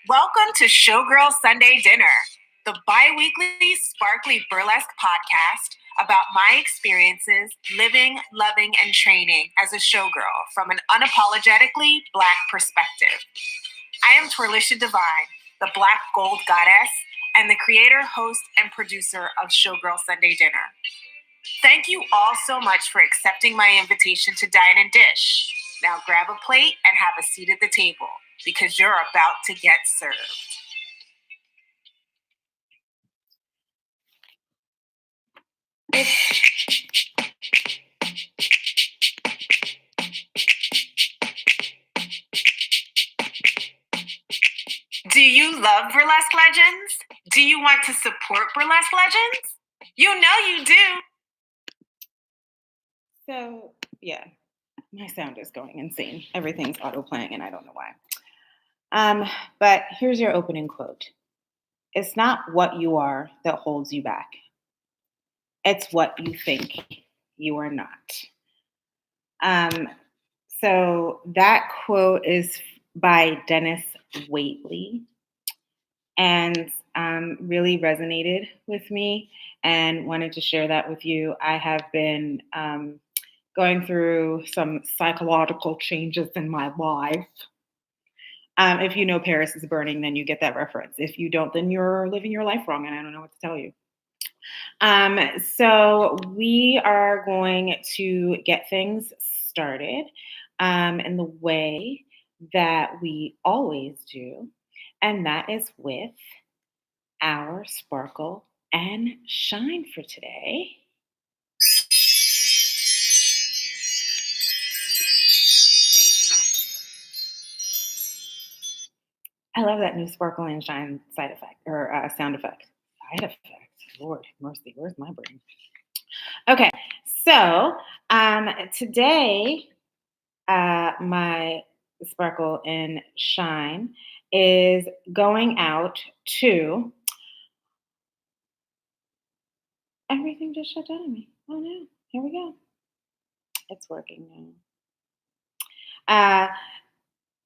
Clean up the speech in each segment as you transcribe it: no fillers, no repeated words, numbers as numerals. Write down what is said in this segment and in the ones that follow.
Welcome to Showgirl Sunday Dinner, the bi-weekly sparkly burlesque podcast about my experiences living, loving, and training as a showgirl from an unapologetically Black perspective. I am Twirlisha Divine, the Black Gold Goddess, and the creator, host, and producer of Showgirl Sunday Dinner. Thank you all so much for accepting my invitation to dine and dish. Now grab a plate and have a seat at the table because you're about to get served. Do you love burlesque legends? Do you want to support burlesque legends? You know you do. So, yeah, my sound is going insane. Everything's auto-playing and I don't know why. But here's your opening quote. It's not what you are that holds you back. It's what you think you are not. So that quote is by Dennis Waitley and really resonated with me and wanted to share that with you. I have been going through some psychological changes in my life. If you know Paris is Burning, then you get that reference. If you don't, then you're living your life wrong, and I don't know what to tell you. So we are going to get things started in the way that we always do, and that is with our sparkle and shine for today. I love that new sparkle and shine side effect or sound effect. Side effect. Lord mercy, where's my brain? Okay, so today my sparkle and shine is going out to. Everything just shut down on me. Oh no, here we go. It's working now.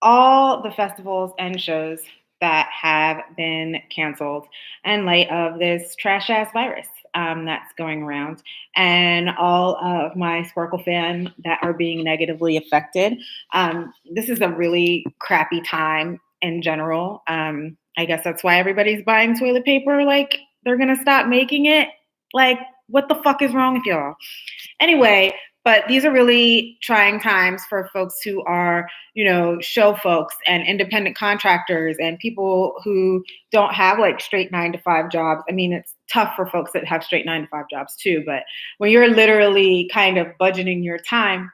All the festivals and shows that have been canceled in light of this trash ass virus that's going around, and all of my Sparkle fans that are being negatively affected. This is a really crappy time in general. I guess that's why everybody's buying toilet paper. Like, they're going to stop making it. Like, what the fuck is wrong with y'all? Anyway, but these are really trying times for folks who are, show folks and independent contractors and people who don't have like straight 9-to-5 jobs. I mean, it's tough for folks that have straight 9-to-5 jobs too, but when you're literally kind of budgeting your time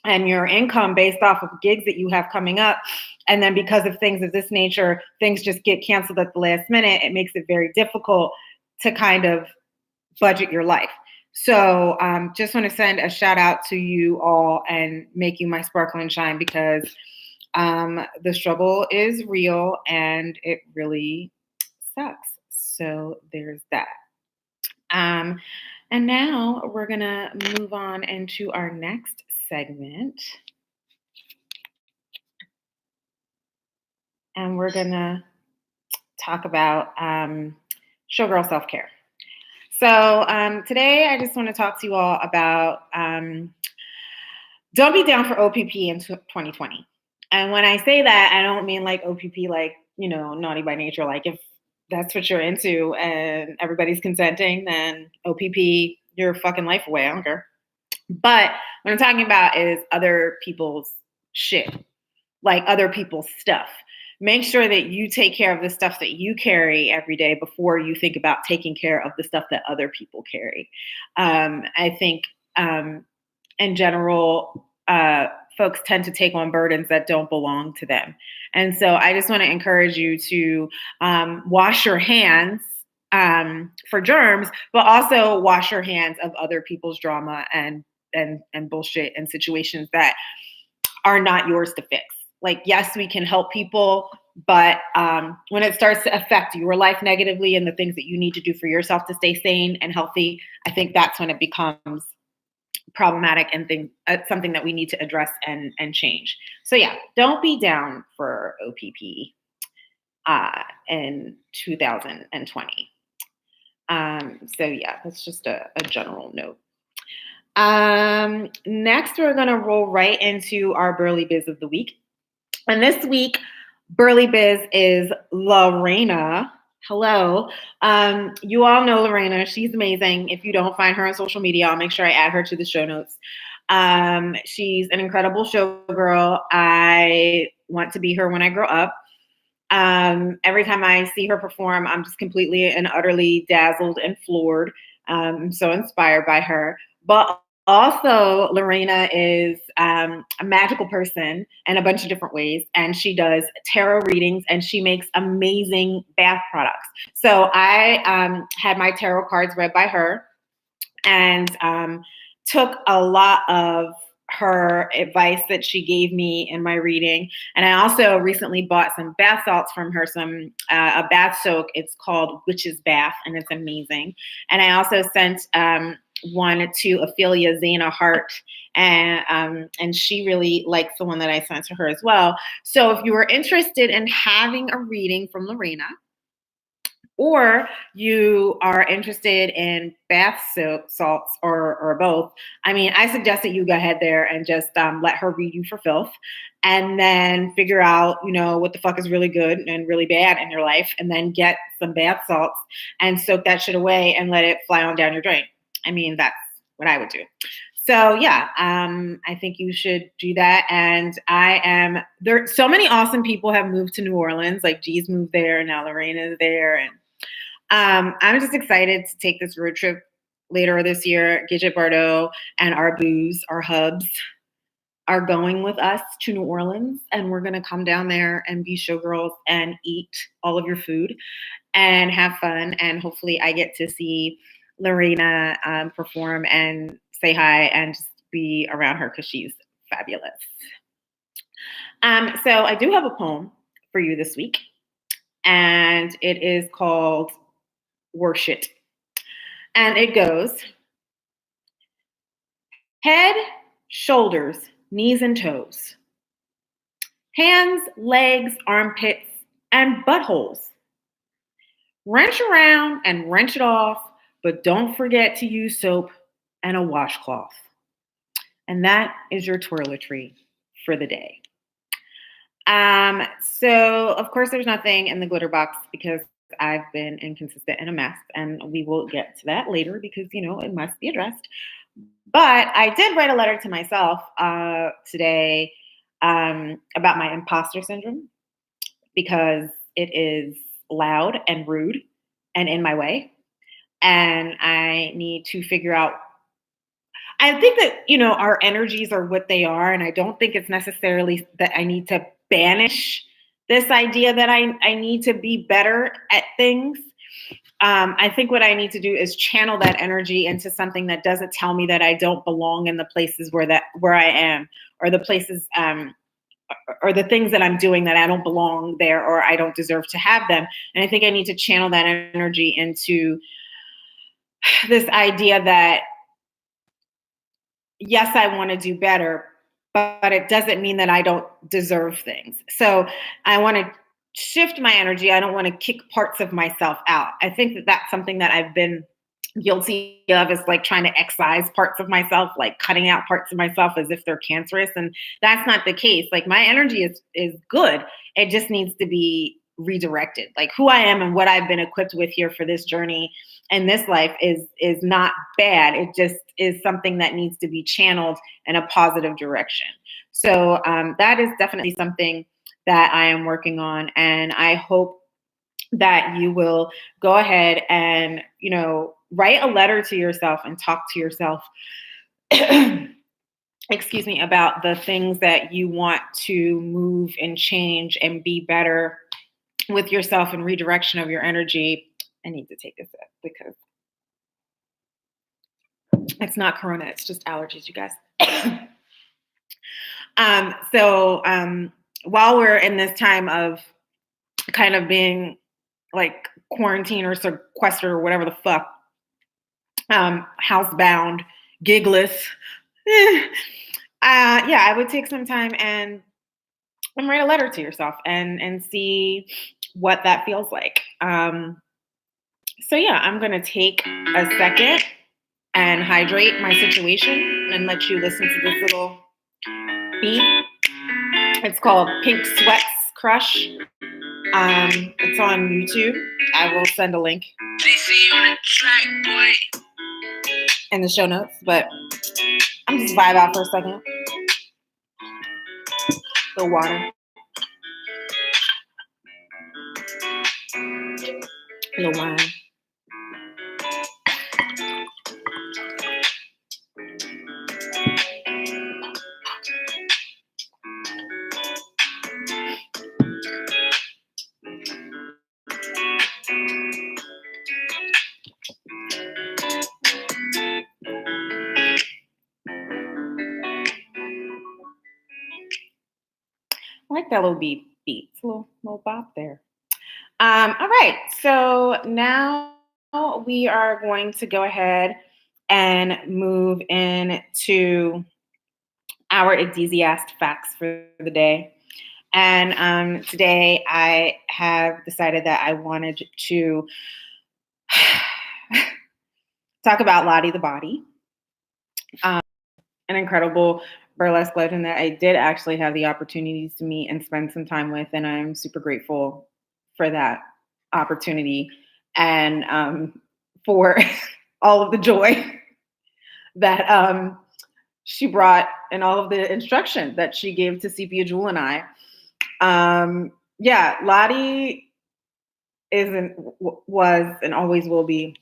and your income based off of gigs that you have coming up, and then because of things of this nature, things just get canceled at the last minute, it makes it very difficult to kind of budget your life. So just want to send a shout out to you all and make you my sparkle and shine, because the struggle is real and it really sucks. So there's that. And now we're going to move on into our next segment. And we're going to talk about showgirl self-care. So today I just want to talk to you all about don't be down for OPP in 2020. And when I say that, I don't mean like OPP like, naughty by nature. Like, if that's what you're into and everybody's consenting, then OPP your fucking life away. I don't care. But what I'm talking about is other people's shit, like other people's stuff. Make sure that you take care of the stuff that you carry every day before you think about taking care of the stuff that other people carry. I think in general, folks tend to take on burdens that don't belong to them. And so I just want to encourage you to wash your hands for germs, but also wash your hands of other people's drama and bullshit and situations that are not yours to fix. Like, yes, we can help people, but when it starts to affect your life negatively and the things that you need to do for yourself to stay sane and healthy, I think that's when it becomes problematic and something that we need to address and change. So yeah, don't be down for OPP. in 2020. So yeah, that's just a general note. Next, we're going to roll right into our Burly Biz of the week. And this week, Burly Biz is Lorena. Hello. You all know Lorena. She's amazing. If you don't find her on social media, I'll make sure I add her to the show notes. She's an incredible showgirl. I want to be her when I grow up. Every time I see her perform, I'm just completely and utterly dazzled and floored. I'm so inspired by her. But also, Lorena is a magical person in a bunch of different ways, and she does tarot readings and she makes amazing bath products. So I had my tarot cards read by her and took a lot of her advice that she gave me in my reading. And I also recently bought some bath salts from her, a bath soak. It's called Witch's Bath, and it's amazing. And I also sent one to Ophelia Zana Hart, and she really likes the one that I sent to her as well. So if you are interested in having a reading from Lorena, or you are interested in bath salts or both, I mean, I suggest that you go ahead there and just let her read you for filth and then figure out, what the fuck is really good and really bad in your life, and then get some bath salts and soak that shit away and let it fly on down your drain. I mean, that's what I would do. So yeah, I think you should do that. And there. So many awesome people have moved to New Orleans. Like G's moved there, and now Lorena's there, and I'm just excited to take this road trip later this year. Gidget Bardot and our booze, our hubs, are going with us to New Orleans, and we're gonna come down there and be showgirls and eat all of your food and have fun. And hopefully, I get to see Lorena perform and say hi and just be around her because she's fabulous. So I do have a poem for you this week, and it is called Worship. And it goes: head, shoulders, knees and toes, hands, legs, armpits, and buttholes. Wrench around and wrench it off, but don't forget to use soap and a washcloth. And that is your toiletry for the day. So of course there's nothing in the glitter box because I've been inconsistent and a mess, and we will get to that later because, it must be addressed. But I did write a letter to myself today about my imposter syndrome because it is loud and rude and in my way. And I need to figure out. I think that, our energies are what they are. And I don't think it's necessarily that I need to banish this idea that I need to be better at things. I think what I need to do is channel that energy into something that doesn't tell me that I don't belong in the places where I am, or the places or the things that I'm doing that I don't belong there or I don't deserve to have them. And I think I need to channel that energy into this idea that, yes, I want to do better, but it doesn't mean that I don't deserve things. So I want to shift my energy. I don't want to kick parts of myself out. I think that that's something that I've been guilty of, is like trying to excise parts of myself, like cutting out parts of myself as if they're cancerous. And that's not the case. Like my energy is good. It just needs to be redirected. Like who I am and what I've been equipped with here for this journey and this life is not bad. It just is something that needs to be channeled in a positive direction. So that is definitely something that I am working on. And I hope that you will go ahead and, write a letter to yourself and talk to yourself, excuse me, about the things that you want to move and change and be better with yourself and redirection of your energy. I need to take a sip because it's not Corona, it's just allergies, you guys. So while we're in this time of kind of being like quarantine or sequester or whatever the fuck, housebound, gigless, I would take some time and write a letter to yourself and see what that feels like. So yeah, I'm going to take a second and hydrate my situation and let you listen to this little beat. It's called Pink Sweats Crush. It's on YouTube. I will send a link in the show notes, but I'm just vibe out for a second. The water. The wine. I like that little beat. It's a little bop there. All right. So now we are going to go ahead and move into our Ecclesiast facts for the day. And today I have decided that I wanted to talk about Lottie the Body, an incredible burlesque legend that I did actually have the opportunities to meet and spend some time with. And I'm super grateful for that opportunity and for all of the joy that she brought and all of the instruction that she gave to Sepia Jewel and I. Yeah, Lottie was and always will be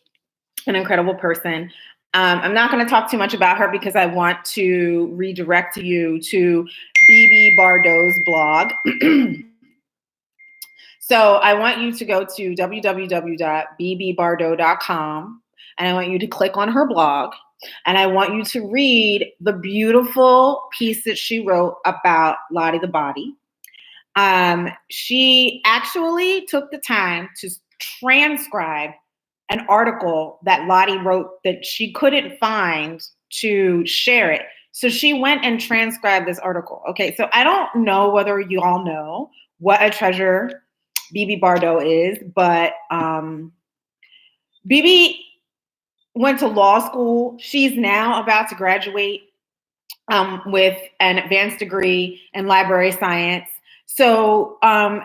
an incredible person. I'm not going to talk too much about her because I want to redirect you to BB Bardot's blog. So I want you to go to www.bbbardot.com and I want you to click on her blog and I want you to read the beautiful piece that she wrote about Lottie the Body. She actually took the time to transcribe an article that Lottie wrote that she couldn't find to share it. So she went and transcribed this article. Okay, so I don't know whether you all know what a treasure BB Bardot is, but BB went to law school. She's now about to graduate with an advanced degree in library science. So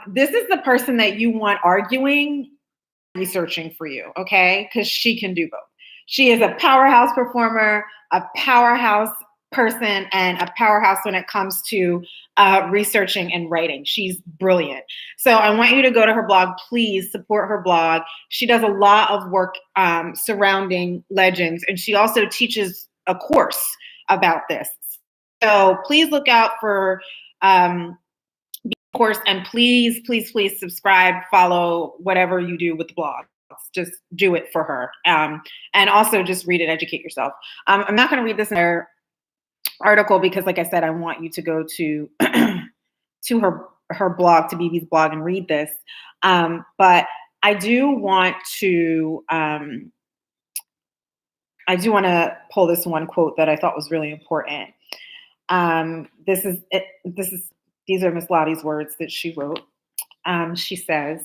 this is the person that you want arguing, researching for you, okay? Because she can do both. She is a powerhouse performer, a powerhouse person, and a powerhouse when it comes to researching and writing. She's brilliant. So I want you to go to her blog. Please support her blog. She does a lot of work surrounding legends, and she also teaches a course about this. So please look out for course, and please subscribe, follow, whatever you do with the blog. Just do it for her. And also just read it, educate yourself. I'm not going to read this entire article because, like I said, I want you to go to to her blog, to BB's blog, and read this. But I do want to pull this one quote that I thought was really important. These are Miss Lottie's words that she wrote. She says,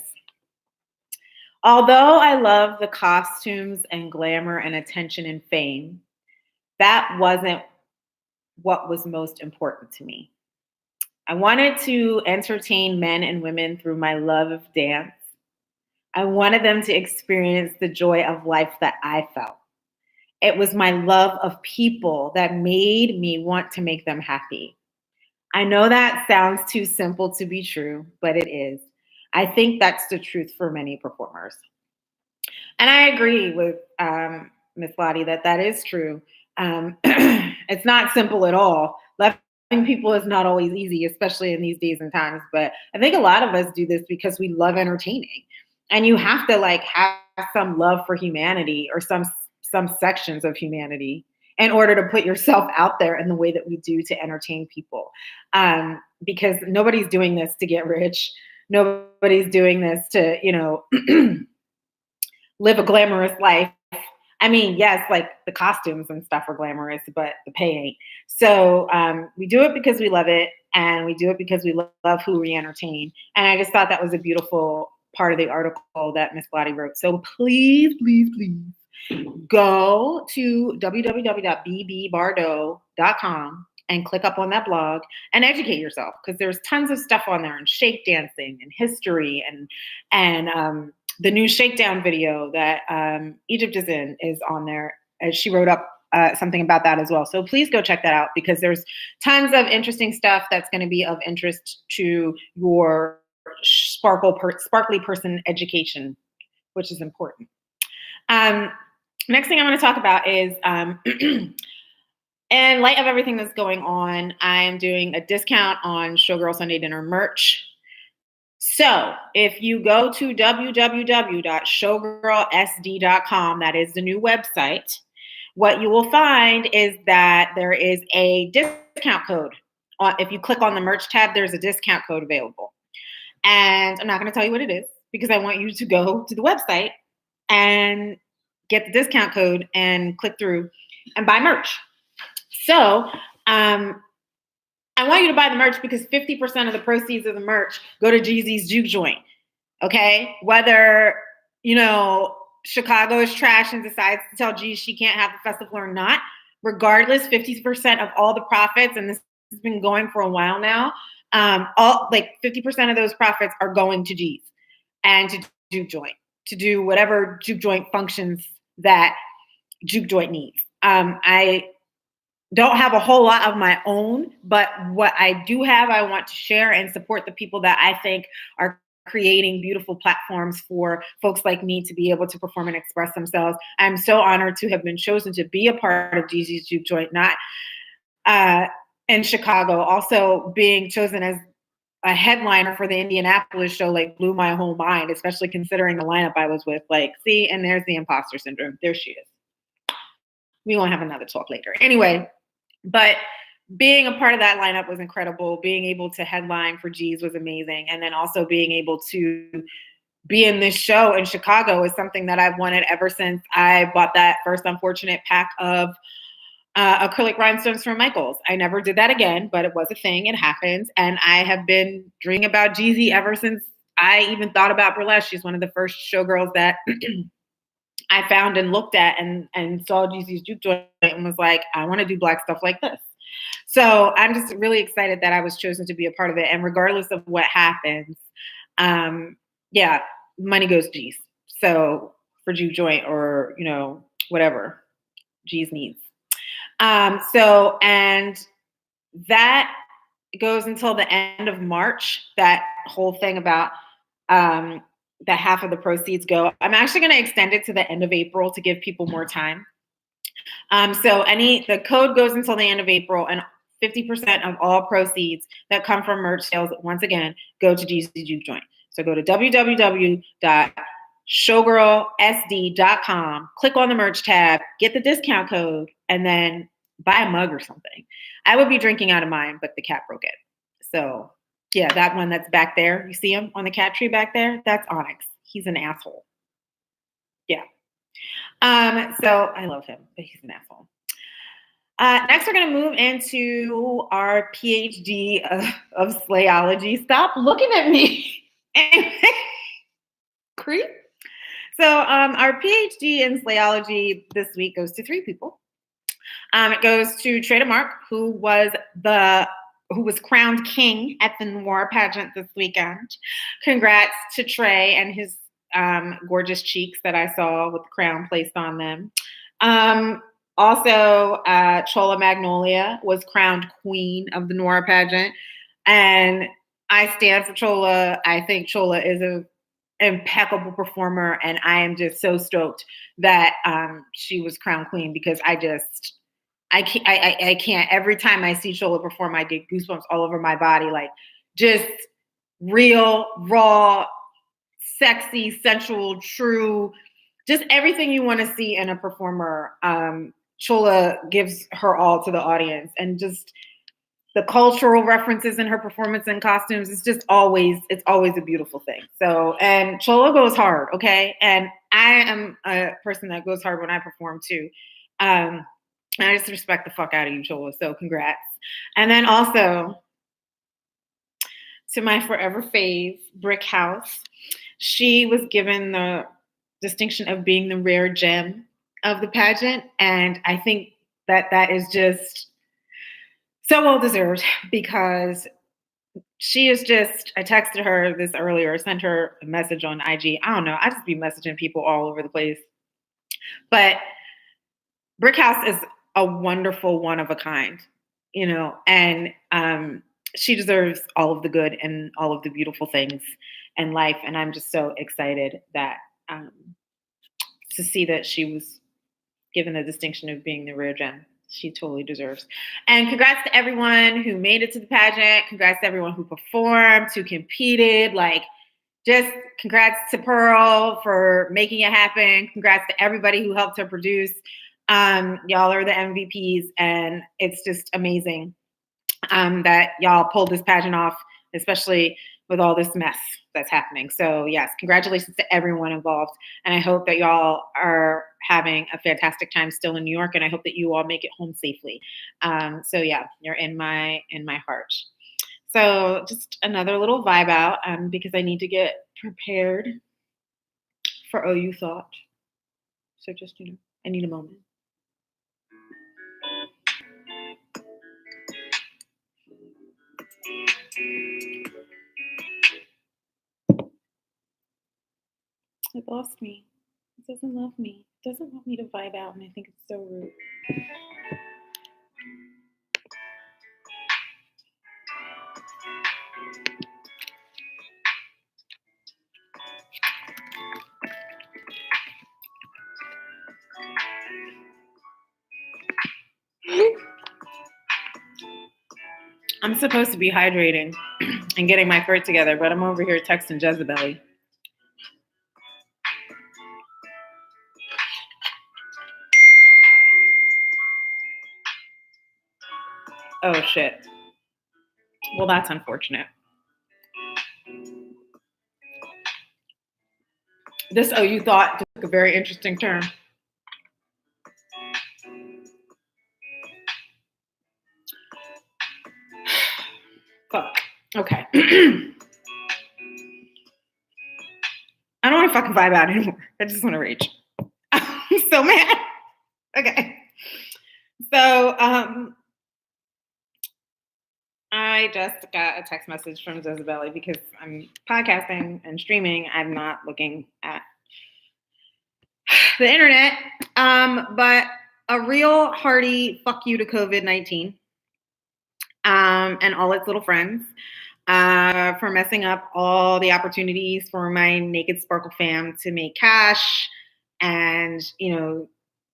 "Although I love the costumes and glamour and attention and fame, that wasn't what was most important to me. I wanted to entertain men and women through my love of dance. I wanted them to experience the joy of life that I felt. It was my love of people that made me want to make them happy. I know that sounds too simple to be true, but it is. I think that's the truth for many performers." And I agree with Miss Lottie that is true. It's not simple at all. Loving people is not always easy, especially in these days and times. But I think a lot of us do this because we love entertaining. And you have to have some love for humanity or some sections of humanity in order to put yourself out there in the way that we do to entertain people. Because nobody's doing this to get rich. Nobody's doing this to, live a glamorous life. I mean, yes, the costumes and stuff are glamorous, but the pay ain't. So we do it because we love it, and we do it because we love who we entertain. And I just thought that was a beautiful part of the article that Miss Lottie wrote. So please, please, please go to www.bbbardo.com and click up on that blog and educate yourself, because there's tons of stuff on there on shake dancing and history and the new shakedown video that Egypt is on there. She wrote up something about that as well. So please go check that out, because there's tons of interesting stuff that's going to be of interest to your sparkly person education, which is important. Next thing I want to talk about is, in light of everything that's going on, I'm doing a discount on Showgirl Sunday Dinner merch. So if you go to www.showgirlsd.com, that is the new website, what you will find is that there is a discount code. If you click on the merch tab, there's a discount code available. And I'm not going to tell you what it is, because I want you to go to the website and get the discount code and click through and buy merch. So I want you to buy the merch because 50% of the proceeds of the merch go to Sgsd's Juke Joint. Okay? Whether, Chicago is trash and decides to tell G she can't have the festival or not, regardless, 50% of all the profits, and this has been going for a while now, 50% of those profits are going to G's and to Juke Joint, to do whatever Juke Joint functions that Juke Joint needs. I don't have a whole lot of my own, but what I do have, I want to share and support the people that I think are creating beautiful platforms for folks like me to be able to perform and express themselves. I'm so honored to have been chosen to be a part of Sgsd's Juke Joint, not in Chicago. Also being chosen as a headliner for the Indianapolis show blew my whole mind, especially considering the lineup I was with. See, and there's the imposter syndrome. There she is. We won't have another talk later. Anyway, but being a part of that lineup was incredible. Being able to headline for G's was amazing. And then also being able to be in this show in Chicago is something that I've wanted ever since I bought that first unfortunate pack of acrylic rhinestones from Michaels. I never did that again, but it was a thing. It happens. And I have been dreaming about Sgsd ever since I even thought about burlesque. She's one of the first showgirls that I found and looked at and saw Sgsd's Juke Joint and was like, I want to do Black stuff like this. So I'm just really excited that I was chosen to be a part of it. And regardless of what happens, money goes to G's. So for Juke Joint or, whatever G's needs. And that goes until the end of March, that whole thing about that half of the proceeds go. I'm actually going to extend it to the end of April to give people more time. The code goes until the end of April, and 50% of all proceeds that come from merch sales, once again, go to Sgsd Juke Joint. So go to www.showgirlsd.com, click on the merch tab, get the discount code, and then buy a mug or something. I would be drinking out of mine, but the cat broke it. So yeah, that one that's back there, you see him on the cat tree back there? That's Onyx. He's an asshole. Yeah. So I love him, but he's an asshole. Next, we're going to move into our PhD of slayology. Stop looking at me. Creep. So our PhD in slayology this week goes to 3 people. It goes to Trey DeMark, who was crowned king at the Noir pageant this weekend. Congrats to Trey and his gorgeous cheeks that I saw with the crown placed on them. Also, Chola Magnolia was crowned queen of the Noir pageant. And I stand for Chola. I think Chola is an impeccable performer. And I am just so stoked that she was crowned queen, because I can't. Every time I see Chola perform, I get goosebumps all over my body. Just real, raw, sexy, sensual, true, just everything you want to see in a performer. Chola gives her all to the audience, and just the cultural references in her performance and costumes. It's always a beautiful thing. So, and Chola goes hard. Okay. And I am a person that goes hard when I perform too. I just respect the fuck out of you, Chola. So congrats. And then also to my forever fave, Brick House. She was given the distinction of being the rare gem of the pageant. And I think that is just so well deserved because she is just, I texted her this earlier, sent her a message on IG. I don't know. I just be messaging people all over the place. But Brick House is a wonderful one of a kind, and she deserves all of the good and all of the beautiful things in life. And I'm just so excited that to see that she was given the distinction of being the rare gem. She totally deserves. And congrats to everyone who made it to the pageant. Congrats to everyone who performed, who competed. Like, just congrats to Pearl for making it happen. Congrats to everybody who helped her produce. Y'all are the MVPs, and it's just amazing that y'all pulled this pageant off, especially with all this mess that's happening. So yes, congratulations to everyone involved. And I hope that y'all are having a fantastic time still in New York. And I hope that you all make it home safely. So yeah, you're in my heart. So just another little vibe out because I need to get prepared for OU Thought. So just, I need a moment. It lost me. It doesn't love me. It doesn't want me to vibe out, and I think it's so rude. I'm supposed to be hydrating and getting my throat together, but I'm over here texting Jezebel. Oh, shit. Well, that's unfortunate. This OU Thought took a very interesting turn. Fuck. Okay. I don't want to fucking vibe out anymore. I just want to rage. I'm so mad. Okay. So, I just got a text message from Jezebel because I'm podcasting and streaming. I'm not looking at the internet. But a real hearty fuck you to COVID-19 and all its little friends for messing up all the opportunities for my Naked Sparkle fam to make cash and,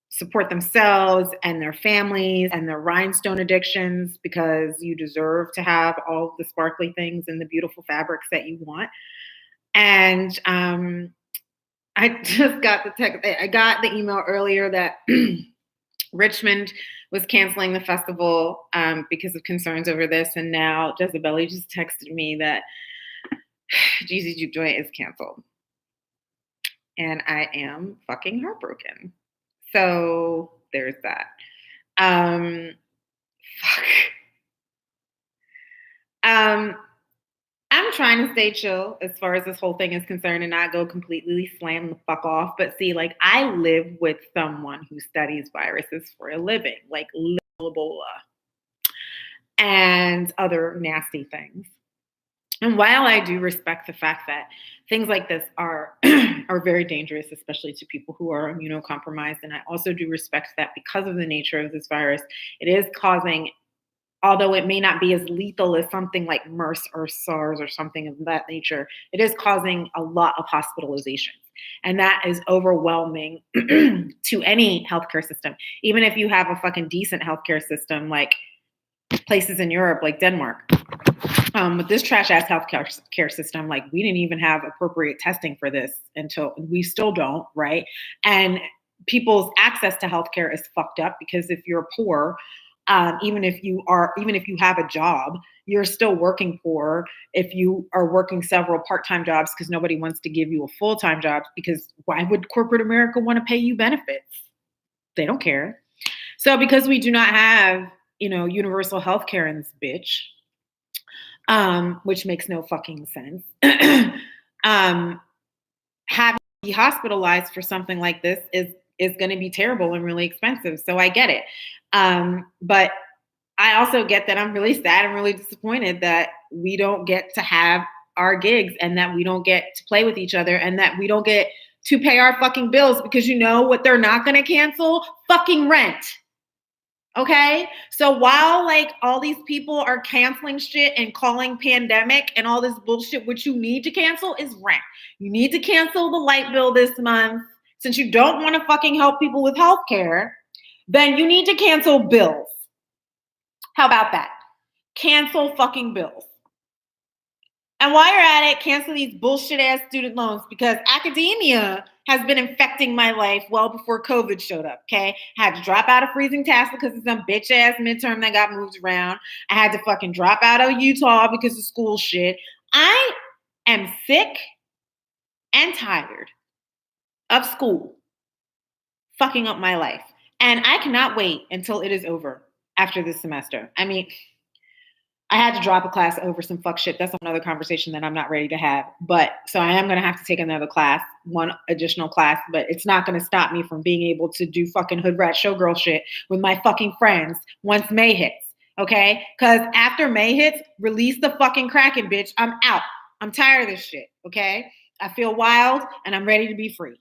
support themselves and their families and their rhinestone addictions, because you deserve to have all the sparkly things and the beautiful fabrics that you want. And I just got the text. I got the email earlier that Richmond was canceling the festival because of concerns over this. And now Jezebel just texted me that Jeezy Juke Joint is canceled. And I am fucking heartbroken. So there's that. Fuck. I'm trying to stay chill as far as this whole thing is concerned and not go completely slam the fuck off. But see, like, I live with someone who studies viruses for a living, like Ebola and other nasty things. And while I do respect the fact that things like this are are very dangerous, especially to people who are immunocompromised, and I also do respect that because of the nature of this virus, it is causing, although it may not be as lethal as something like MERS or SARS or something of that nature, it is causing a lot of hospitalizations. And that is overwhelming to any healthcare system. Even if you have a fucking decent healthcare system, like places in Europe, like Denmark. With this trash ass healthcare system, like, we didn't even have appropriate testing for this until we still don't, right? And people's access to healthcare is fucked up because if you're poor, even if you have a job, you're still working poor if you are working several part-time jobs because nobody wants to give you a full-time job, because why would corporate America want to pay you benefits? They don't care. So because we do not have, universal health care in this bitch, which makes no fucking sense. having to be hospitalized for something like this is going to be terrible and really expensive. So I get it. But I also get that I'm really sad and really disappointed that we don't get to have our gigs and that we don't get to play with each other and that we don't get to pay our fucking bills, because you know what they're not going to cancel? Fucking rent. Okay? So while like all these people are canceling shit and calling pandemic and all this bullshit, what you need to cancel is rent. You need to cancel the light bill this month. Since you don't want to fucking help people with healthcare, then you need to cancel bills. How about that? Cancel fucking bills. And while you're at it, cancel these bullshit ass student loans, because academia has been infecting my life well before COVID showed up. Okay. I had to drop out of freezing task because of some bitch ass midterm that got moved around. I had to fucking drop out of Utah because of school shit. I am sick and tired of school fucking up my life. And I cannot wait until it is over after this semester. I mean, I had to drop a class over some fuck shit. That's another conversation that I'm not ready to have. But so I am going to have to take another class, one additional class, but it's not going to stop me from being able to do fucking hood rat showgirl shit with my fucking friends once May hits. Okay? Because after May hits, release the fucking Kraken, bitch. I'm out. I'm tired of this shit. Okay? I feel wild and I'm ready to be free.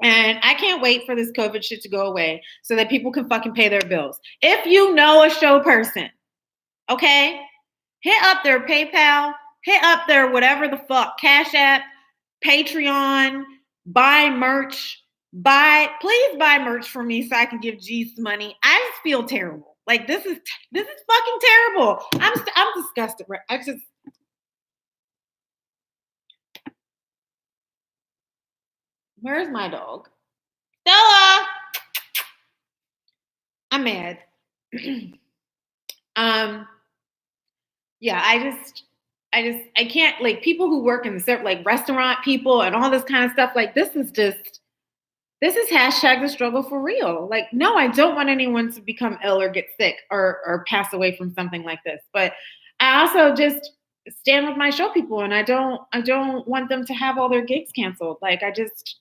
And I can't wait for this COVID shit to go away so that people can fucking pay their bills. If you know a show person, okay, hit up their PayPal, hit up their whatever the fuck, Cash App, Patreon, buy merch, please buy merch for me so I can give G some money. I just feel terrible. Like this is fucking terrible. I'm disgusted. Where's my dog? Stella! I'm mad. Yeah, I can't, like, people who work in the like restaurant people and all this kind of stuff, like this is hashtag the struggle for real. Like, no, I don't want anyone to become ill or get sick or pass away from something like this. But I also just stand with my show people, and I don't want them to have all their gigs canceled. Like, I just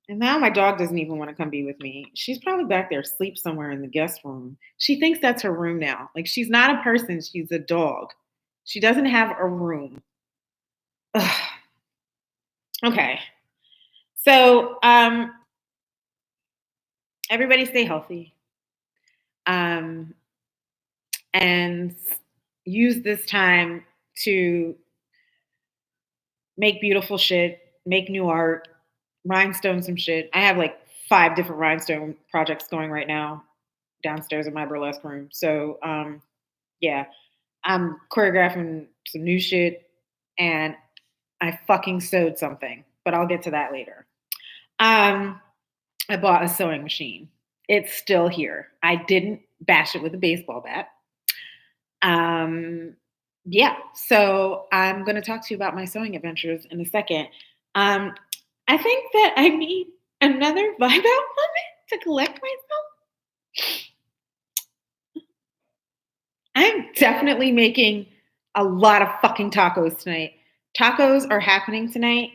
and now my dog doesn't even want to come be with me. She's probably back there asleep somewhere in the guest room. She thinks that's her room now. Like, she's not a person, she's a dog. She doesn't have a room. Ugh. Okay. So, everybody stay healthy. And use this time to make beautiful shit, make new art, rhinestone some shit. I have like 5 different rhinestone projects going right now downstairs in my burlesque room. So, yeah, I'm choreographing some new shit, and I fucking sewed something, but I'll get to that later. I bought a sewing machine. It's still here. I didn't bash it with a baseball bat. Yeah, so I'm going to talk to you about my sewing adventures in a second. I think that I need another vibe out moment to collect myself. I'm definitely making a lot of fucking tacos tonight. Tacos are happening tonight.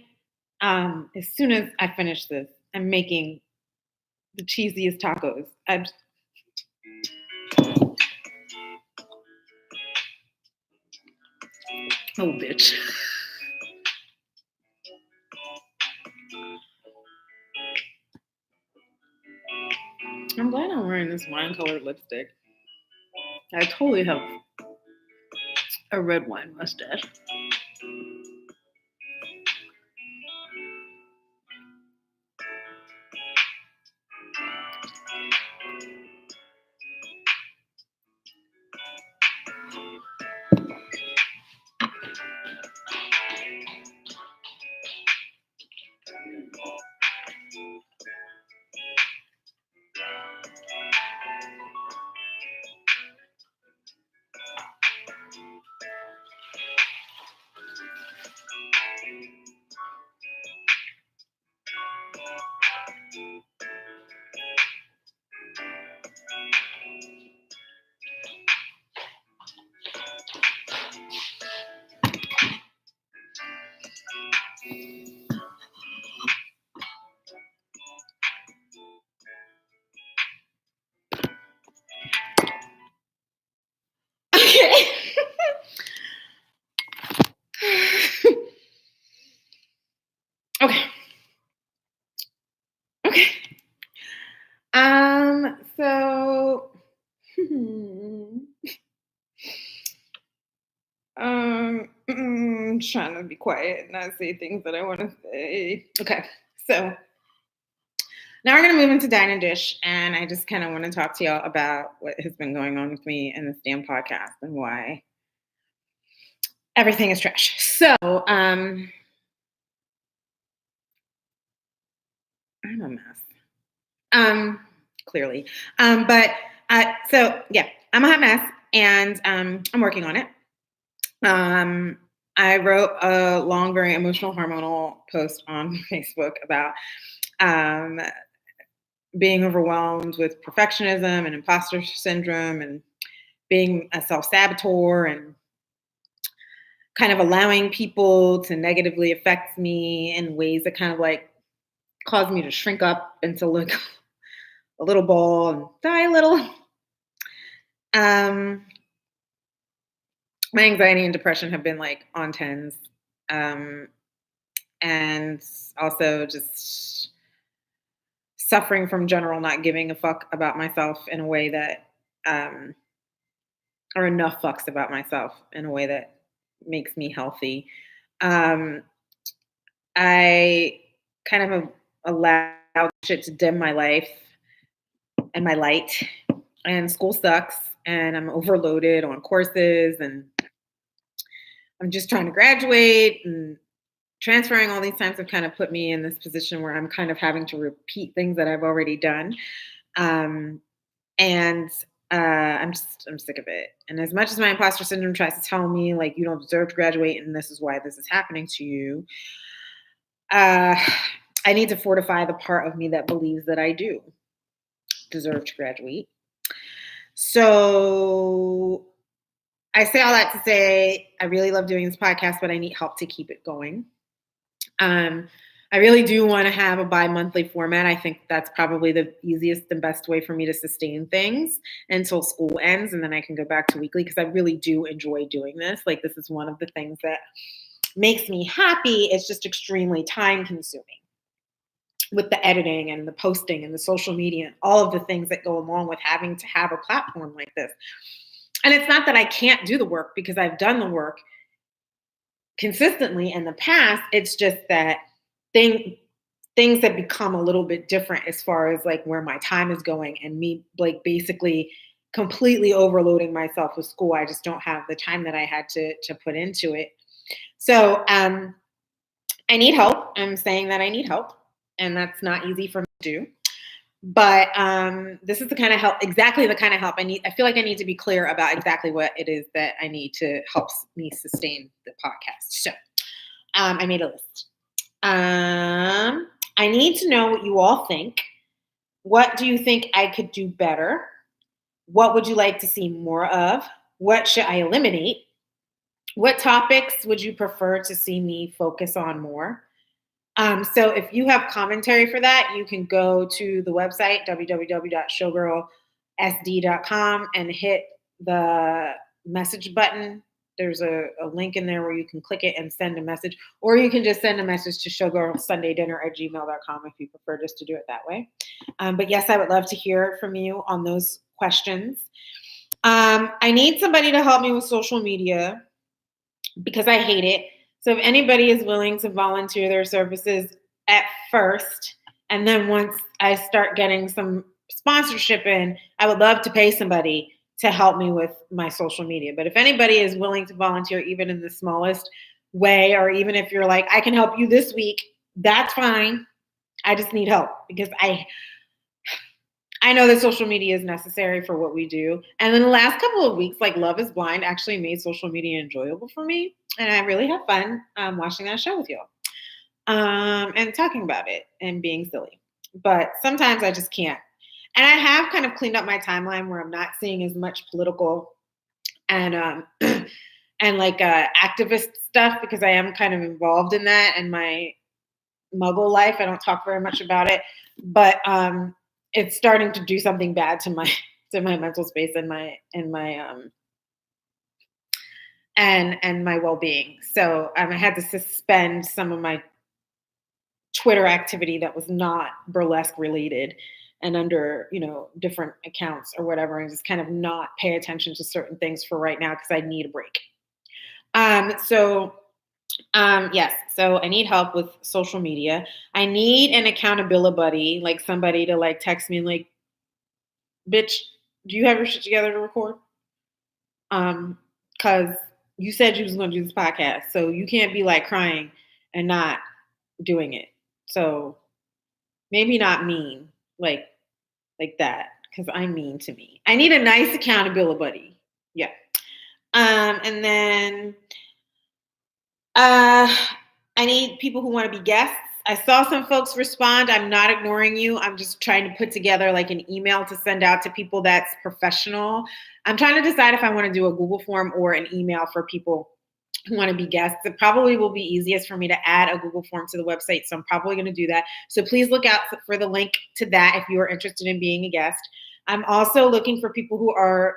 As soon as I finish this, I'm making the cheesiest tacos. Oh, bitch. I'm glad I'm wearing this wine-colored lipstick. I totally have a red wine mustache. Trying to be quiet and not say things that I want to say. Okay, so now we're gonna move into Dine and Dish, and I just kind of want to talk to y'all about what has been going on with me and this damn podcast and why everything is trash. So, I'm a mess. Clearly, but so yeah, I'm a hot mess, and I'm working on it. I wrote a long, very emotional, hormonal post on Facebook about um, being overwhelmed with perfectionism and imposter syndrome and being a self saboteur and kind of allowing people to negatively affect me in ways that kind of like cause me to shrink up into like a little ball and die a little. My anxiety and depression have been like on tens. Um, and also just suffering from general not giving a fuck about myself in a way that, or enough fucks about myself in a way that makes me healthy. Um, I kind of have allowed shit to dim my life and my light, and school sucks, and I'm overloaded on courses, and I'm just trying to graduate, and transferring all these times have kind of put me in this position where I'm kind of having to repeat things that I've already done. Um, and I'm sick of it. And as much as my imposter syndrome tries to tell me like you don't deserve to graduate and this is why this is happening to you, uh, I need to fortify the part of me that believes that I do deserve to graduate. So I say all that to say I really love doing this podcast, but I need help to keep it going. I really do want to have a bi-monthly format. I think that's probably the easiest and best way for me to sustain things until school ends, and then I can go back to weekly because I really do enjoy doing this. Like, this is one of the things that makes me happy. It's just extremely time consuming with the editing and the posting and the social media and all of the things that go along with having to have a platform like this. And it's not that I can't do the work because I've done the work consistently in the past. It's just that things have become a little bit different as far as like where my time is going and me like basically completely overloading myself with school. I just don't have the time that I had to put into it. So I need help. I'm saying that I need help, and that's not easy for me to do. But this is the kind of help, exactly the kind of help I need. I feel like I need to be clear about exactly what it is that I need to help me sustain the podcast. So I made a list. I need to know what you all think. What do you think I could do better? What would you like to see more of? What should I eliminate? What topics would you prefer to see me focus on more? So if you have commentary for that, you can go to the website, www.showgirlsd.com, and hit the message button. There's a link in there where you can click it and send a message, or you can just send a message to showgirlsundaydinner@gmail.com if you prefer just to do it that way. But yes, I would love to hear from you on those questions. I need somebody to help me with social media because I hate it. So if anybody is willing to volunteer their services at first, and then once I start getting some sponsorship in, I would love to pay somebody to help me with my social media. But if anybody is willing to volunteer, even in the smallest way, or even if you're like, I can help you this week, that's fine. I just need help because I know that social media is necessary for what we do. And then the last couple of weeks, like Love is Blind actually made social media enjoyable for me. And I really have fun watching that show with y'all and talking about it and being silly. But sometimes I just can't. And I have kind of cleaned up my timeline where I'm not seeing as much political and and like activist stuff because I am kind of involved in that in my muggle life. I don't talk very much about it, but it's starting to do something bad to my mental space and my and my well-being. So I had to suspend some of my Twitter activity that was not burlesque related and under, different accounts or whatever, and just kind of not pay attention to certain things for right now because I need a break. Yes, so I need help with social media. I need an accountability buddy, like somebody to like text me and like, bitch, do you have your shit together to record? Because you said you was going to do this podcast, so you can't be like crying and not doing it. So maybe not mean like that, because I'm mean to me. I need a nice accountability buddy. Yeah. And then I need people who want to be guests. I saw some folks respond. I'm not ignoring you. I'm just trying to put together like an email to send out to people that's professional. I'm trying to decide if I want to do a Google form or an email for people who want to be guests. It probably will be easiest for me to add a Google form to the website, so I'm probably going to do that. So please look out for the link to that if you are interested in being a guest. I'm also looking for people who are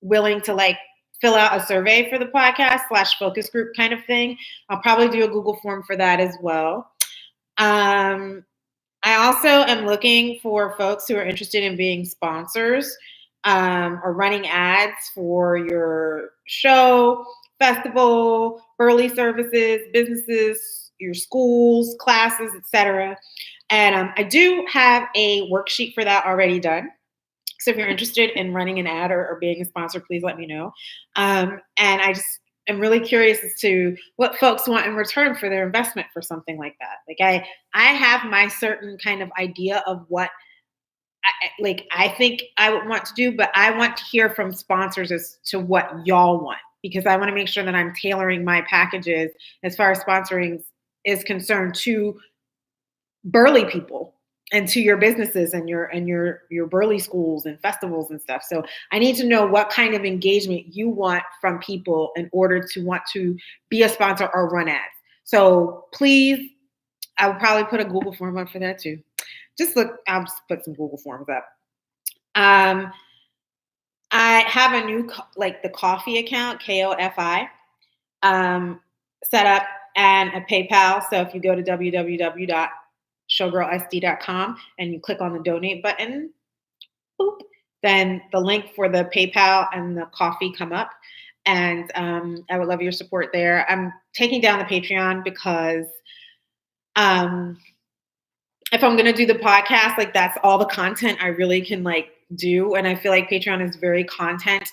willing to like fill out a survey for the podcast / focus group kind of thing. I'll probably do a Google form for that as well. I also am looking for folks who are interested in being sponsors or running ads for your show, festival, Burley services, businesses, your schools, classes, etc. And I do have a worksheet for that already done. So if you're interested in running an ad or being a sponsor, please let me know. And I just am really curious as to what folks want in return for their investment for something like that. Like I have my certain kind of idea of what I think I would want to do, but I want to hear from sponsors as to what y'all want, because I want to make sure that I'm tailoring my packages as far as sponsoring is concerned to Burley people and to your businesses and your Burley schools and festivals and stuff. So I need to know what kind of engagement you want from people in order to want to be a sponsor or run ads. So please, I will probably put a Google form up for that too. I'll just put some Google forms up. I have a new, the coffee account, KOFI, set up, and a PayPal. So if you go to www.showgirlsd.com and you click on the donate button, boop, then the link for the PayPal and the coffee come up. And I would love your support there. I'm taking down the Patreon because if I'm going to do the podcast, that's all the content I really can do. And I feel like Patreon is very content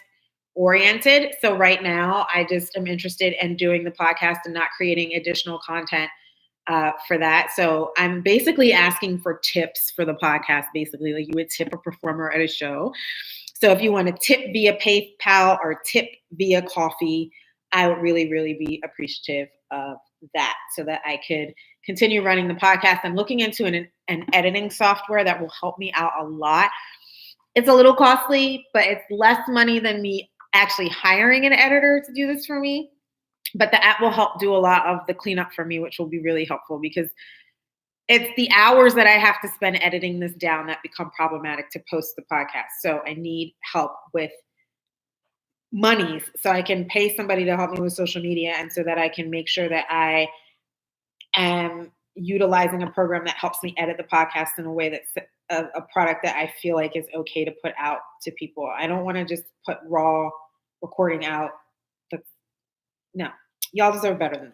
oriented. So right now I just am interested in doing the podcast and not creating additional content for that. So I'm basically asking for tips for the podcast, basically like you would tip a performer at a show. So if you want to tip via PayPal or tip via coffee, I would really, really be appreciative of that so that I could continue running the podcast. I'm looking into an editing software that will help me out a lot. It's a little costly, but it's less money than me actually hiring an editor to do this for me. But the app will help do a lot of the cleanup for me, which will be really helpful because it's the hours that I have to spend editing this down that become problematic to post the podcast. So I need help with monies so I can pay somebody to help me with social media, and so that I can make sure that I am utilizing a program that helps me edit the podcast in a way that's a product that I feel like is okay to put out to people. I don't want to just put raw recording out. No, y'all deserve better than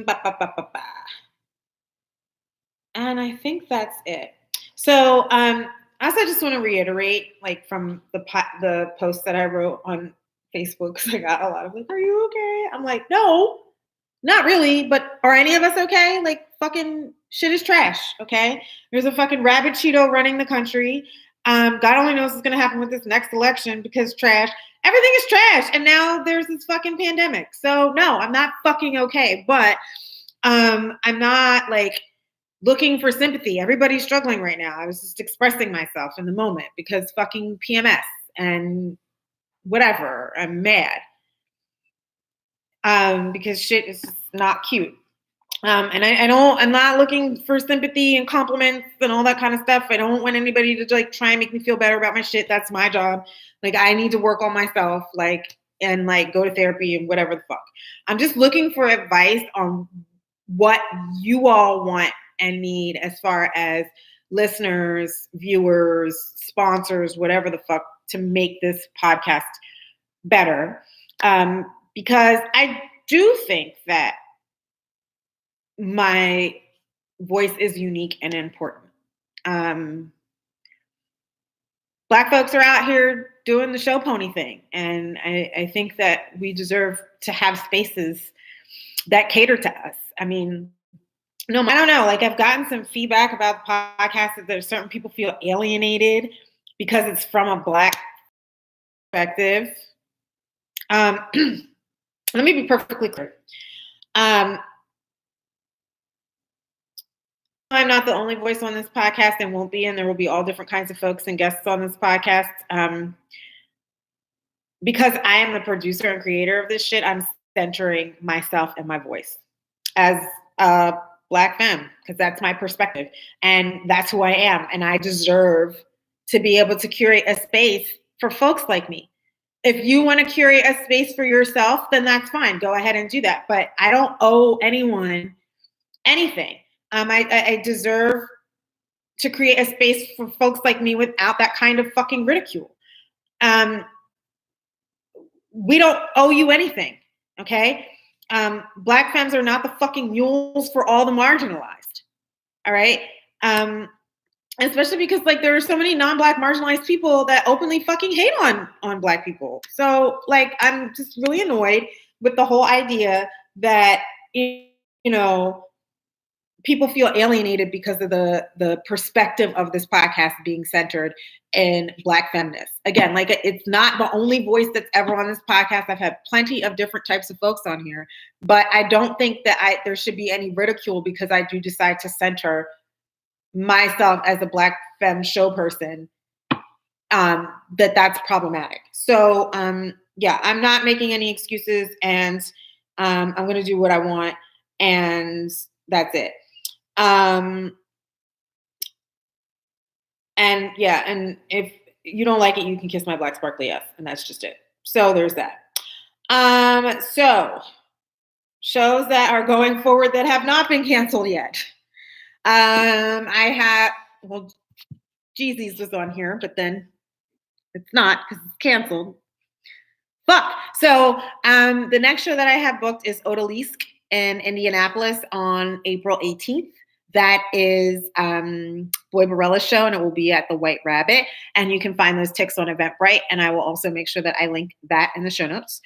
that. And I think that's it. So also I just want to reiterate, from the post that I wrote on Facebook, because I got a lot of are you okay? I'm like, no, not really, but are any of us okay? Fucking shit is trash, okay? There's a fucking rabbit Cheeto running the country. God only knows what's going to happen with this next election because trash. Everything is trash. And now there's this fucking pandemic. So no, I'm not fucking okay. But I'm not looking for sympathy. Everybody's struggling right now. I was just expressing myself in the moment because fucking PMS and whatever. I'm mad. Because shit is not cute. And I'm not looking for sympathy and compliments and all that kind of stuff. I don't want anybody to try and make me feel better about my shit. That's my job. I need to work on myself, and go to therapy and whatever the fuck. I'm just looking for advice on what you all want and need as far as listeners, viewers, sponsors, whatever the fuck, to make this podcast better. Because I do think that my voice is unique and important. Black folks are out here doing the show pony thing. And I think that we deserve to have spaces that cater to us. I mean, no, I don't know. Like, I've gotten some feedback about the podcast that there's certain people feel alienated because it's from a Black perspective. Let me be perfectly clear. I'm not the only voice on this podcast and won't be, and there will be all different kinds of folks and guests on this podcast. Because I am the producer and creator of this shit, I'm centering myself and my voice as a Black femme, because that's my perspective and that's who I am. And I deserve to be able to curate a space for folks like me. If you want to curate a space for yourself, then that's fine. Go ahead and do that. But I don't owe anyone anything. I deserve to create a space for folks like me without that kind of fucking ridicule. We don't owe you anything, okay? Black femmes are not the fucking mules for all the marginalized, all right? Especially because, like, there are so many non-Black marginalized people that openly fucking hate on Black people. So, like, I'm just really annoyed with the whole idea that, you know, people feel alienated because of the perspective of this podcast being centered in Black feminists. Again, like, it's not the only voice that's ever on this podcast. I've had plenty of different types of folks on here, but I don't think that there should be any ridicule because I do decide to center myself as a Black femme show person, that's problematic. So, yeah, I'm not making any excuses, and I'm going to do what I want, and that's it. And yeah, and if you don't like it, you can kiss my black sparkly ass, and that's just it. So there's that. So shows that are going forward that have not been canceled yet. Jeezy's was on here, but then it's not because it's canceled. Fuck. So the next show that I have booked is Odalisque in Indianapolis on April 18th. That is Boy Barella's show, and it will be at the White Rabbit. And you can find those tickets on Eventbrite, and I will also make sure that I link that in the show notes.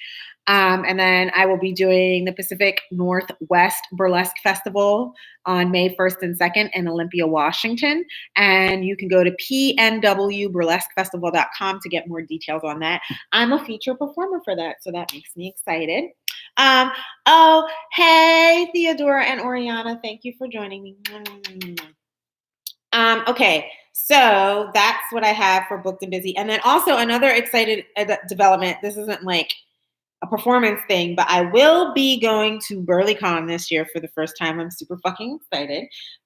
And then I will be doing the Pacific Northwest Burlesque Festival on May 1st and 2nd in Olympia, Washington. And you can go to pnwburlesquefestival.com to get more details on that. I'm a feature performer for that, so that makes me excited. Oh, hey, Theodora and Oriana. Thank you for joining me. Okay, so that's what I have for Booked and Busy. And then also another excited development. This isn't like a performance thing, but I will be going to BurlyCon this year for the first time. I'm super fucking excited.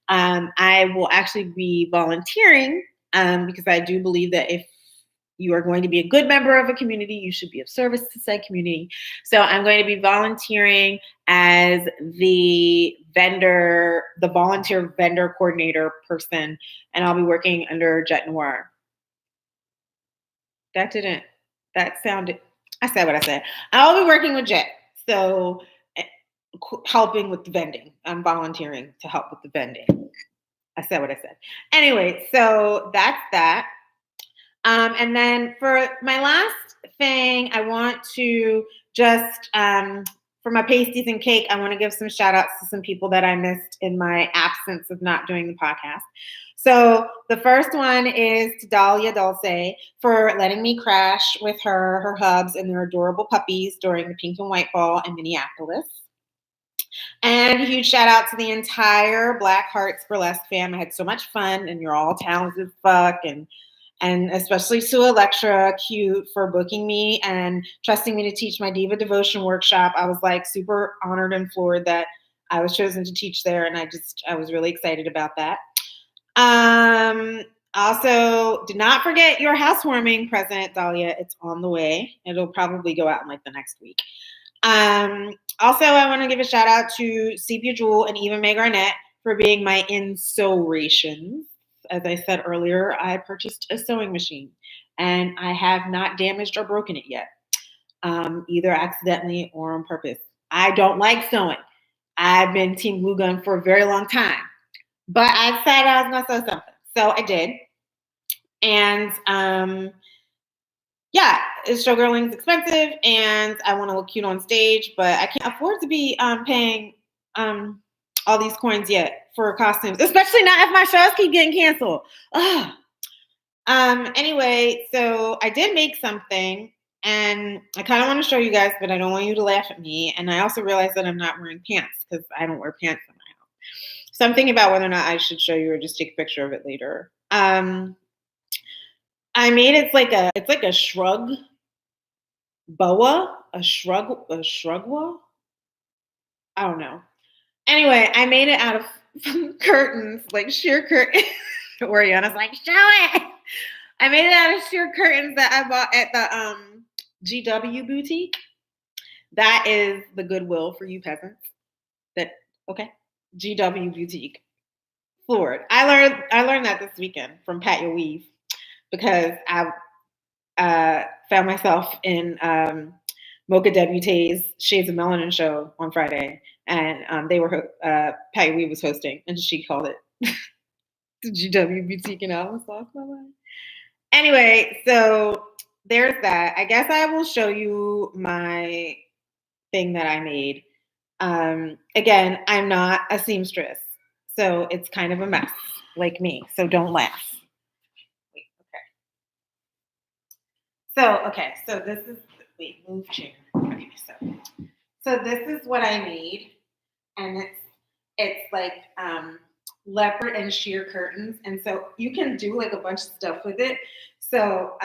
I will actually be volunteering because I do believe that if you are going to be a good member of a community, you should be of service to said community. So I'm going to be volunteering as the volunteer vendor coordinator person, and I'll be working under Jet Noir. I said what I said. I'll be working with Jet. So helping with the vending. I'm volunteering to help with the vending. I said what I said. Anyway, so that's that. And then for my last thing, I want to just, for my pasties and cake, I want to give some shout outs to some people that I missed in my absence of not doing the podcast. So the first one is to Dahlia Dulce for letting me crash with her hubs and their adorable puppies during the Pink and White Ball in Minneapolis. And a huge shout out to the entire Black Hearts Burlesque fam. I had so much fun, and you're all talented fuck, and especially Sue Electra, cute, for booking me and trusting me to teach my Diva Devotion workshop. I was like super honored and floored that I was chosen to teach there, and I was really excited about that. Also, do not forget your housewarming present, Dahlia. It's on the way. It'll probably go out in like the next week. Also, I want to give a shout out to Sepia Jewel and Eva May Garnett for being my inspirations. as I said earlier, I purchased a sewing machine and I have not damaged or broken it yet, either accidentally or on purpose. I don't like sewing. I've been Team Glue Gun for a very long time, but I decided I was going to sew something. So I did. And yeah, showgirling's expensive and I want to look cute on stage, but I can't afford to be paying all these coins yet for costumes, especially not if my shows keep getting canceled. Ugh. Anyway, so I did make something and I kind of want to show you guys, but I don't want you to laugh at me. And I also realized that I'm not wearing pants because I don't wear pants in my house. So I'm thinking about whether or not I should show you or just take a picture of it later. I made it's like a shrug boa, a shrugwa. I don't know. Anyway, I made it out of curtains, like sheer curtains. Oriana's like, show it. I made it out of sheer curtains that I bought at the GW boutique. That is the Goodwill for you peasants. GW boutique. Floored. I learned that this weekend from Pat Your Weave because I found myself in Mocha Debute's Shades of Melanin show on Friday, and they were Pat Your Weave was hosting, and she called it the GW boutique, and I was lost my mind. Anyway, so there's that. I guess I will show you my thing that I made. Again, I'm not a seamstress, so it's kind of a mess, like me. So don't laugh. Wait, okay. So this is move chair. Okay, so this is what I made, and it's like leopard and sheer curtains, and so you can do like a bunch of stuff with it. So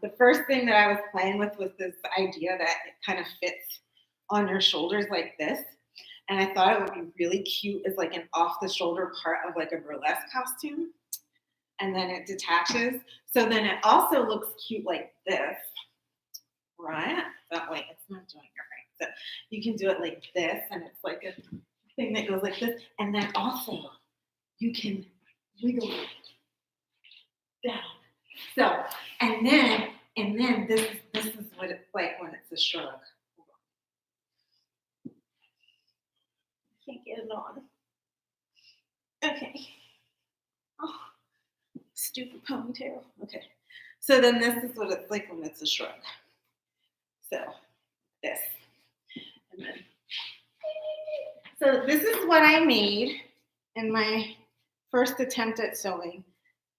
the first thing that I was playing with was this idea that it kind of fits on your shoulders like this. And I thought it would be really cute as like an off-the-shoulder part of like a burlesque costume. And then it detaches. So then it also looks cute like this, right? That way it's not doing it right. So you can do it like this, and it's like a thing that goes like this. And then also you can wiggle it down. So, and then this is what it's like when it's a shrug. Can't get it on. Okay. Oh, stupid ponytail. Okay. So then this is what it's like when it's a shrug. So this. And then. So this is what I made in my first attempt at sewing.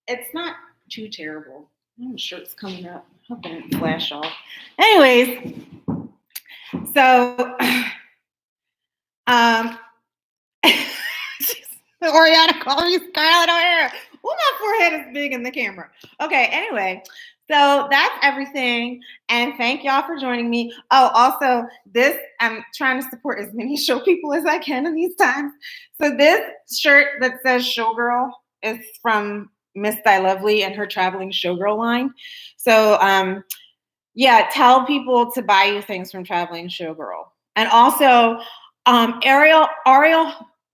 It's not too terrible. My shirt's coming up. I hope I didn't flash off. Anyways, so Oriana calling me Scarlett O'Hara. Oh, my forehead is big in the camera. Okay, anyway, so that's everything. And thank y'all for joining me. Oh, also, I'm trying to support as many show people as I can in these times. So this shirt that says Showgirl is from Miss Thy Lovely and her traveling showgirl line. So yeah, tell people to buy you things from Traveling Showgirl. And also, Ariel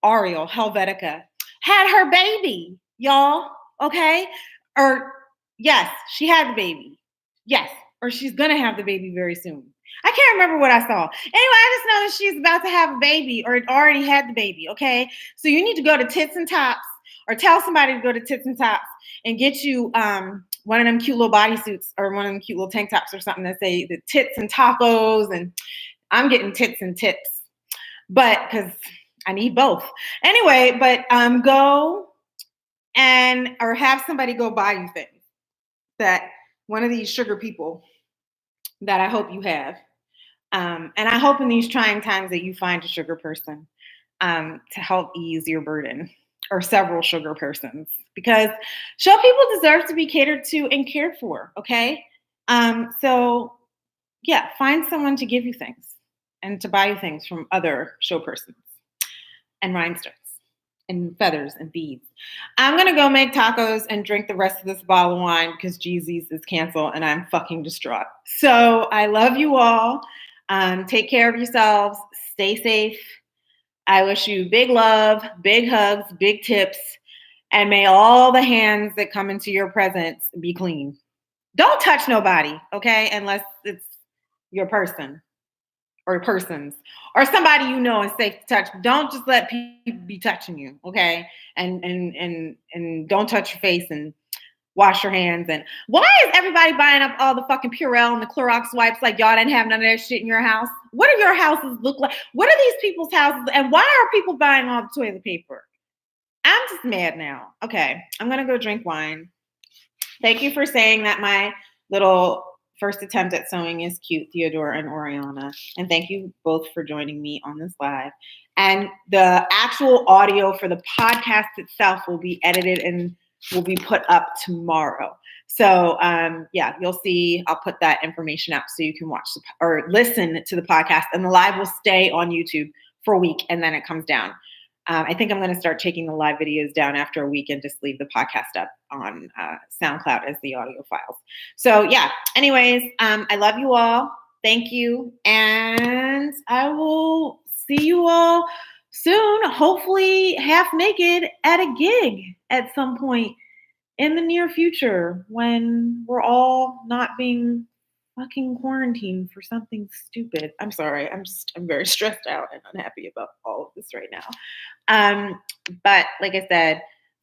Helvetica had her baby, y'all. Okay? Or yes, she had the baby. Yes, or she's gonna have the baby very soon. I can't remember what I saw. Anyway, I just know that she's about to have a baby or already had the baby. Okay, so you need to go to Tits and Tops or tell somebody to go to Tits and Tops and get you one of them cute little bodysuits or one of them cute little tank tops or something that say the tits and tacos, and I'm getting tits and tips, but because I need both. Anyway, but go and or have somebody go buy you things that one of these sugar people that I hope you have. And I hope in these trying times that you find a sugar person to help ease your burden, or several sugar persons, because show people deserve to be catered to and cared for, okay? So yeah, find someone to give you things and to buy you things from other show persons and rhinestones and feathers and beads. I'm gonna go make tacos and drink the rest of this bottle of wine because Jeezy's is canceled and I'm fucking distraught. So I love you all. Take care of yourselves. Stay safe. I wish you big love, big hugs, big tips, And may all the hands that come into your presence be clean. Don't touch nobody, okay? Unless it's your person or persons or somebody you know is safe to touch. Don't just let people be touching you, okay? And don't touch your face and wash your hands. And why is everybody buying up all the fucking Purell and the Clorox wipes like y'all didn't have none of that shit in your house? What do your houses look like? What are these people's houses? And why are people buying all the toilet paper? I'm just mad now. Okay, I'm gonna go drink wine. Thank you for saying that my little first attempt at sewing is cute, Theodore and Oriana. And thank you both for joining me on this live. And the actual audio for the podcast itself will be edited and will be put up tomorrow. So yeah, you'll see. I'll put that information out so you can watch or listen to the podcast. And the live will stay on YouTube for a week, and then it comes down. I think I'm going to start taking the live videos down after a week and just leave the podcast up on SoundCloud as the audio files. So yeah, anyways, I love you all. Thank you. And I will see you all soon, hopefully half naked at a gig at some point in the near future when we're all not being fucking quarantined for something stupid. I'm sorry. I'm very stressed out and unhappy about all of this right now. But like I said,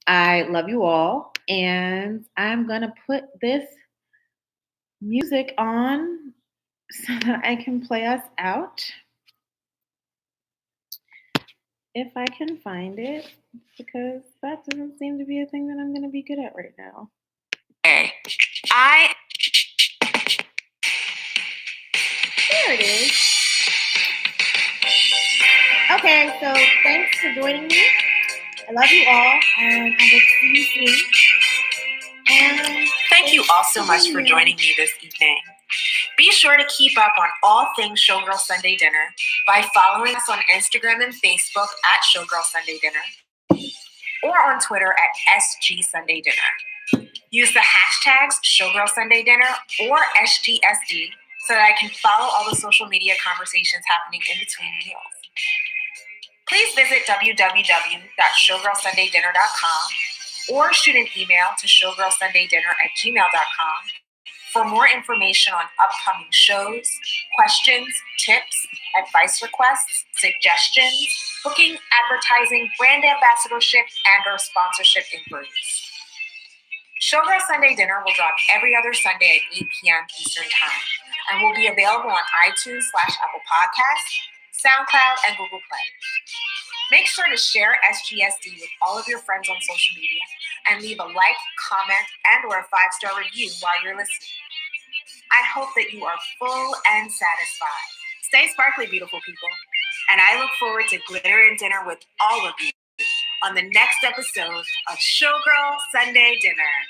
I love you all, and I'm gonna put this music on so that I can play us out. If I can find it, because that doesn't seem to be a thing that I'm gonna be good at right now. There it is. Okay, so thanks for joining me. I love you all, and I will see you soon. And thank you all so much for joining me this evening. Be sure to keep up on all things Showgirl Sunday Dinner by following us on Instagram and Facebook at Showgirl Sunday Dinner or on Twitter at SG Sunday Dinner. Use the hashtags Showgirl Sunday Dinner or SGSD so that I can follow all the social media conversations happening in between meals. Please visit www.showgirlsundaydinner.com or shoot an email to showgirlsundaydinner@gmail.com for more information on upcoming shows, questions, tips, advice requests, suggestions, booking, advertising, brand ambassadorship, and/or sponsorship inquiries. Showgirl Sunday Dinner will drop every other Sunday at 8 p.m. Eastern Time and will be available on iTunes/Apple Podcasts, SoundCloud, and Google Play. Make sure to share SGSD with all of your friends on social media and leave a like, comment, and/or a 5-star review while you're listening. I hope that you are full and satisfied. Stay sparkly, beautiful people. And I look forward to glitter and dinner with all of you on the next episode of Showgirl Sunday Dinner.